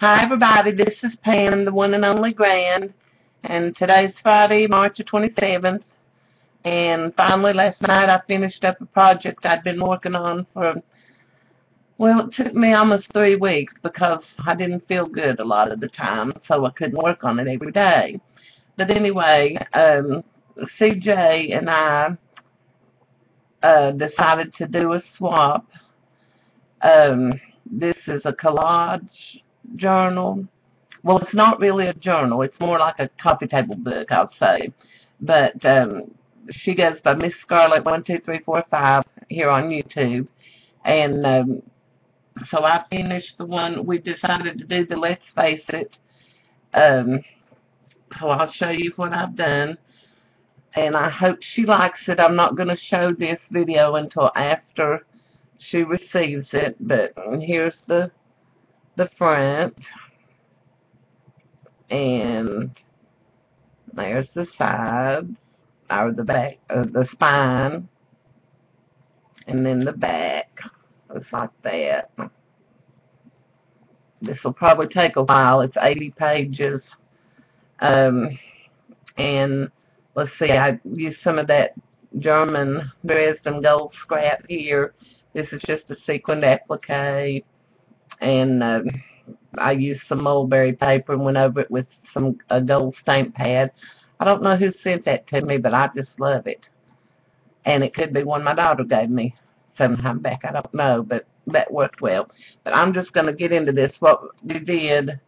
Hi everybody, this is Pam, the one and only Grand, and today's Friday, March the 27th, and finally last night I finished up a project I'd been working on for, well, it took me almost 3 weeks because I didn't feel good a lot of the time, so I couldn't work on it every day. But anyway, CJ and I decided to do a swap. This is a collage journal. Well, it's not really a journal. It's more like a coffee table book, I'd say. But she goes by mzscarlett12345 here on YouTube. And so I finished the one. We decided to do the Let's Face It. So I'll show you what I've done. And I hope she likes it. I'm not going to show this video until after she receives it. But here's the front. And there's the sides, or the back, the spine, and then the back. Looks like that. This will probably take a while. It's 80 pages. And let's see, I used some of that German Dresden gold scrap here. This is just a sequined applique. And I used some mulberry paper and went over it with a gold stamp pad. I don't know who sent that to me, but I just love it. And it could be one my daughter gave me sometime back. I don't know, but that worked well. But I'm just going to get into this. What we did,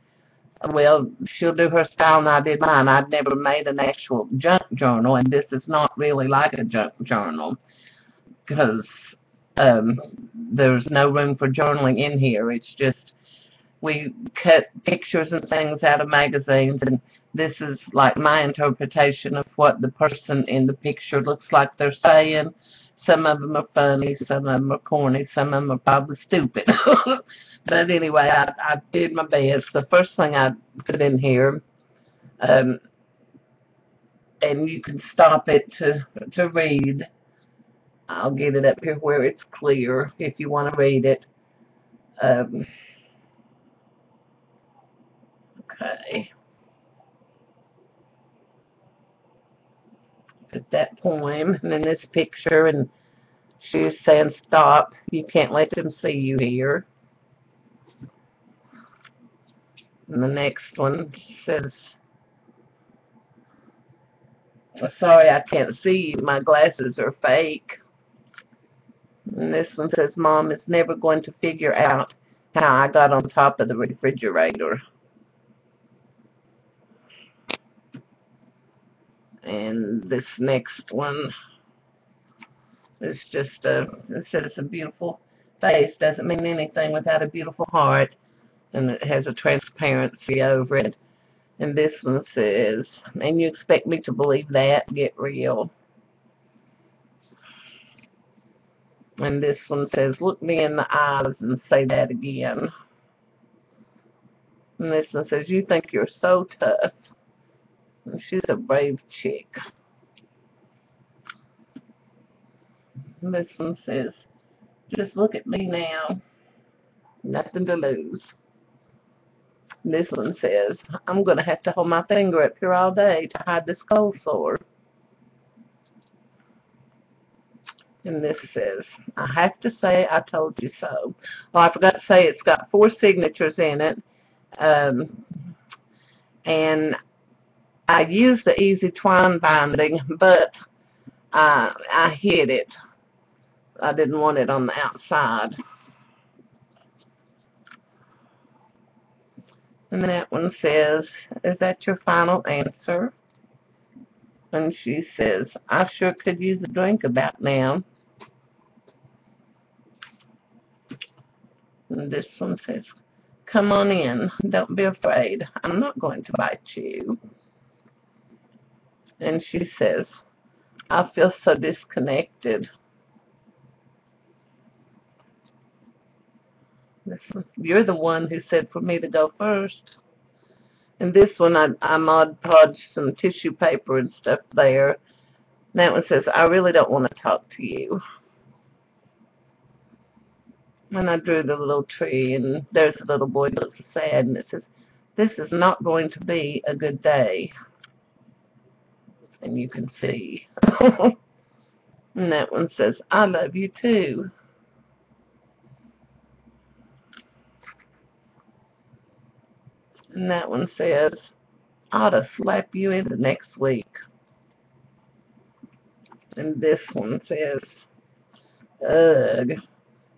well, she'll do her style and I did mine. I'd never made an actual junk journal, and this is not really like a junk journal because there's no room for journaling in here. It's just we cut pictures and things out of magazines, and this is like my interpretation of what the person in the picture looks like they're saying. Some of them are funny, some of them are corny, some of them are probably stupid. But anyway, I did my best. The first thing I put in here, and you can stop it to read. I'll get it up here where it's clear if you want to read it. Okay. Put that poem and then this picture, and she's saying stop. You can't let them see you here. And the next one says, sorry, I can't see you. My glasses are fake. And this one says, Mom is never going to figure out how I got on top of the refrigerator. And this next one is just it says a beautiful face doesn't mean anything without a beautiful heart. And it has a transparency over it. And this one says, and you expect me to believe that? Get real. And this one says, look me in the eyes and say that again. And this one says, you think you're so tough. And she's a brave chick. And this one says, just look at me now. Nothing to lose. And this one says, I'm going to have to hold my finger up here all day to hide this cold sore. And this says, I have to say I told you so. Well, I forgot to say it's got 4 signatures in it. And I used the easy twine binding, but I hid it. I didn't want it on the outside. And that one says, is that your final answer? And she says, I sure could use a drink about now. And this one says, come on in. Don't be afraid. I'm not going to bite you. And she says, I feel so disconnected. This one, you're the one who said for me to go first. And this one, I Mod Podged some tissue paper and stuff there. And that one says, I really don't want to talk to you. And I drew the little tree, and there's a little boy that looks sad, and it says, "This is not going to be a good day." And you can see. And that one says, "I love you too." And that one says, "I ought to slap you into next week." And this one says, "Ugh,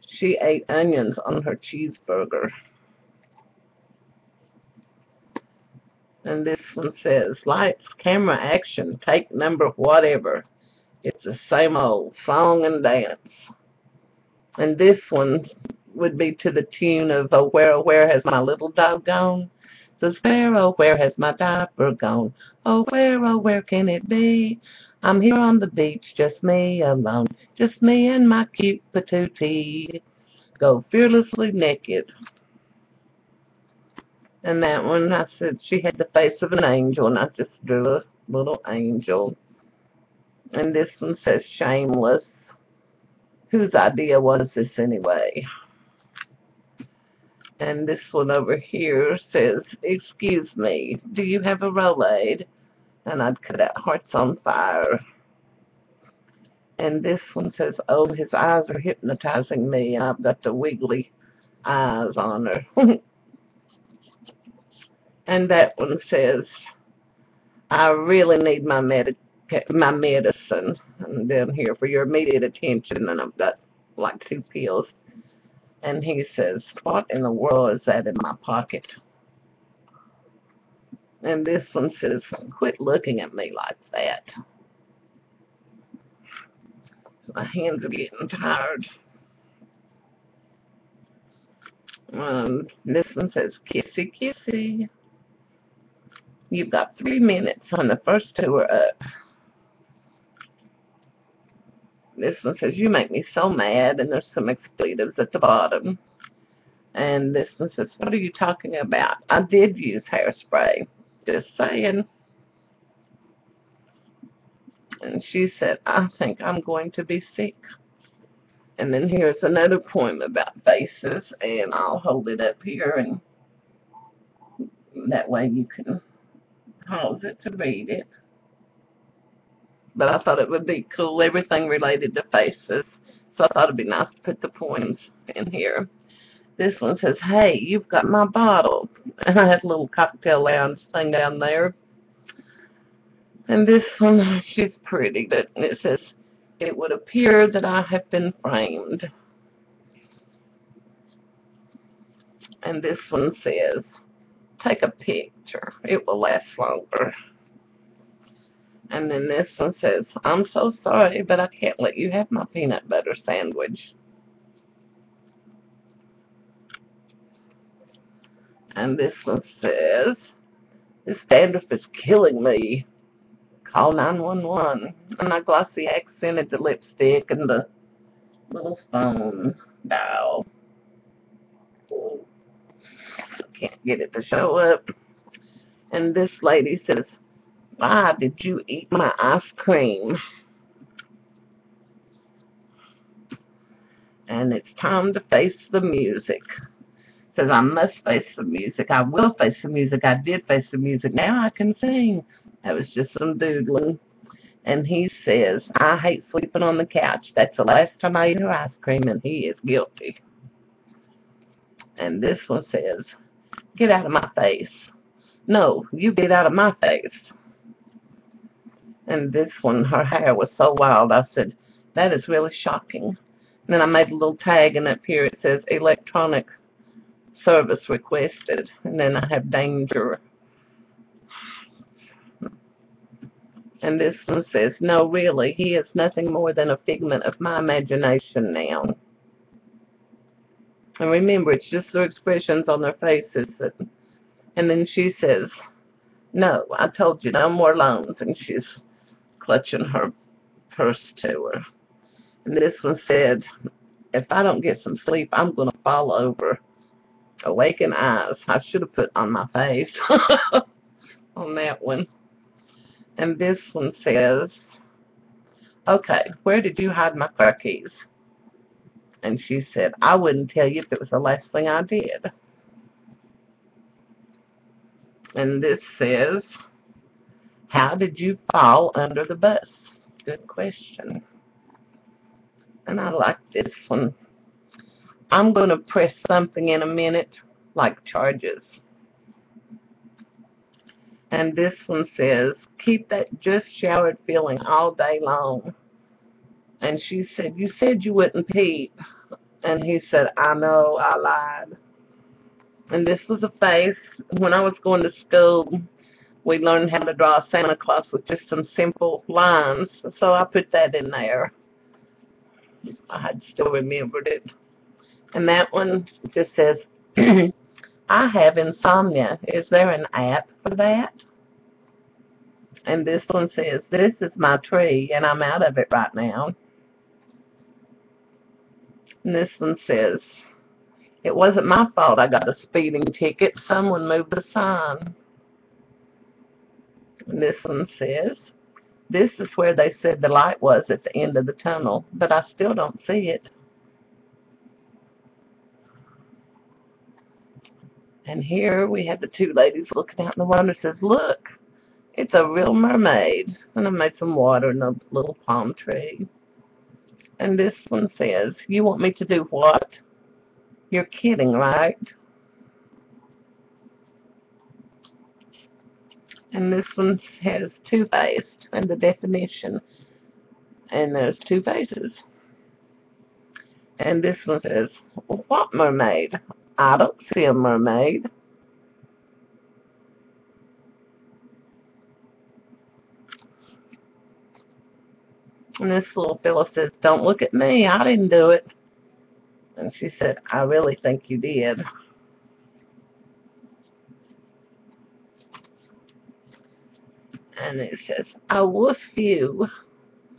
she ate onions on her cheeseburger." And this one says, "Lights, camera, action, take number whatever. It's the same old song and dance." And this one would be to the tune of oh, where has my little dog gone? Says, "Oh, where has my diaper gone? Oh, where can it be? I'm here on the beach, just me alone, just me and my cute patootie. Go fearlessly naked." And that one, I said she had the face of an angel, and I just drew a little angel. And this one says, "Shameless." Whose idea was this anyway? And this one over here says, "Excuse me, do you have a Rolade?" And I'd cut out hearts on fire. And this one says, "Oh, his eyes are hypnotizing me," and I've got the wiggly eyes on her. And that one says, "I really need my medicine." And down here, "For your immediate attention," and I've got like 2 pills. And he says, "What in the world is that in my pocket?" And this one says, "Quit looking at me like that. My hands are getting tired." This one says, "Kissy, kissy. You've got 3 minutes on the first 2 are up." This one says, "You make me so mad," and there's some expletives at the bottom. And this one says, "What are you talking about? I did use hairspray. Just saying." And she said, "I think I'm going to be sick." And then here's another poem about faces, and I'll hold it up here, and that way you can pause it to read it. But I thought it would be cool, everything related to faces, so I thought it'd be nice to put the poems in here. This one says, "Hey, you've got my bottle." And I had a little cocktail lounge thing down there. And this one, she's pretty, but it says, "It would appear that I have been framed." And this one says, "Take a picture. It will last longer." And then this one says, "I'm so sorry, but I can't let you have my peanut butter sandwich." And this one says, "This dandruff is killing me. Call 911. And I glossy accented the lipstick and the little phone dial. I can't get it to show up. And this lady says, "Why did you eat my ice cream?" And it's time to face the music. Says, "I must face the music. I will face the music. I did face the music. Now I can sing." That was just some doodling. And he says, "I hate sleeping on the couch. That's the last time I ate her ice cream," and he is guilty. And this one says, "Get out of my face." "No, you get out of my face." And this one, her hair was so wild, I said, "That is really shocking." And then I made a little tag, and up here it says, "Electronic service requested." And then I have danger. And this one says, "No, really, he is nothing more than a figment of my imagination now." And remember, it's just their expressions on their faces. And then she says, "No, I told you, no more loans." And she's clutching her purse to her. And this one said, "If I don't get some sleep, I'm going to fall over." Awaken eyes. I should have put on my face on that one. And this one says, "Okay, where did you hide my car keys?" And she said, I wouldn't tell you if it was the last thing I did. And this says, how did you fall under the bus? Good question. And I like this one. I'm going to press something in a minute, like charges. And this one says, keep that just showered feeling all day long. And she said, you said you wouldn't peep. And he said, I know, I lied. And this was a face. When I was going to school, we learned how to draw Santa Claus with just some simple lines. So I put that in there. I had still remembered it. And that one just says, I have insomnia. Is there an app for that? And this one says, this is my tree, and I'm out of it right now. And this one says, it wasn't my fault I got a speeding ticket. Someone moved the sign. And this one says, this is where they said the light was at the end of the tunnel, but I still don't see it. And here we have the two ladies looking out in the water. It says, look, it's a real mermaid. And I made some water in a little palm tree. And this one says, you want me to do what? You're kidding, right? And this one has two-faced and the definition. And there's two faces. And this one says, what mermaid? I don't see a mermaid. And this little fella says, don't look at me. I didn't do it. And she said, I really think you did. And it says, I woof you.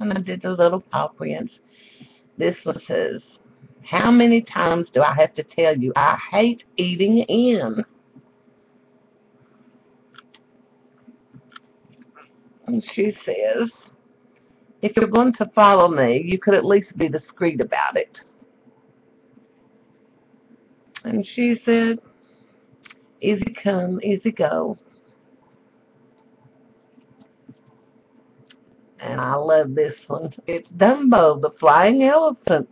And I did the little paw prints. This one says, how many times do I have to tell you I hate eating in? And she says, if you're going to follow me, you could at least be discreet about it. And she said, easy come, easy go. And I love this one. It's Dumbo, the flying elephant.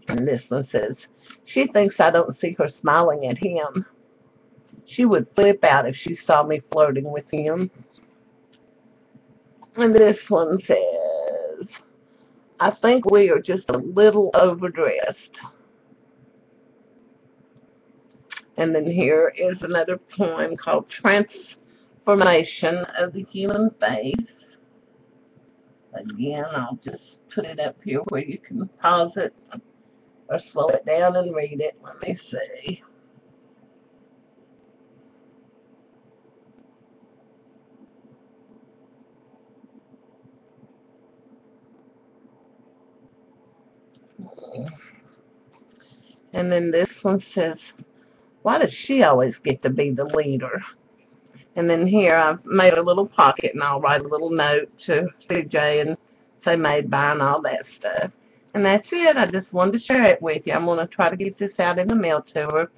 And this one says, she thinks I don't see her smiling at him. She would flip out if she saw me flirting with him. And this one says, I think we are just a little overdressed. And then here is another poem called Transformation of the Human Face. Again, I'll just put it up here where you can pause it or slow it down and read it. Let me see. And then this one says, why does she always get to be the leader? And then here I've made a little pocket, and I'll write a little note to CJ and say made by and all that stuff. And that's it. I just wanted to share it with you. I'm going to try to get this out in the mail to her.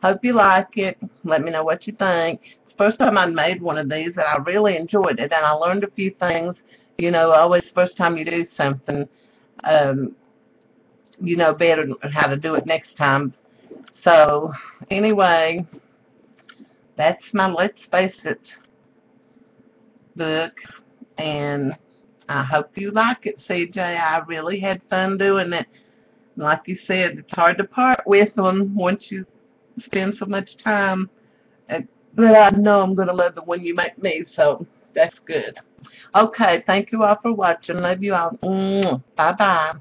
Hope you like it. Let me know what you think. It's the first time I've made one of these, and I really enjoyed it. And I learned a few things. You know, always first time you do something, you know better how to do it next time. So, anyway, that's my Let's Face It book, and I hope you like it, CJ. I really had fun doing it. Like you said, it's hard to part with them once you spend so much time. But I know I'm going to love the one you make me, so that's good. Okay, thank you all for watching. Love you all. Bye-bye.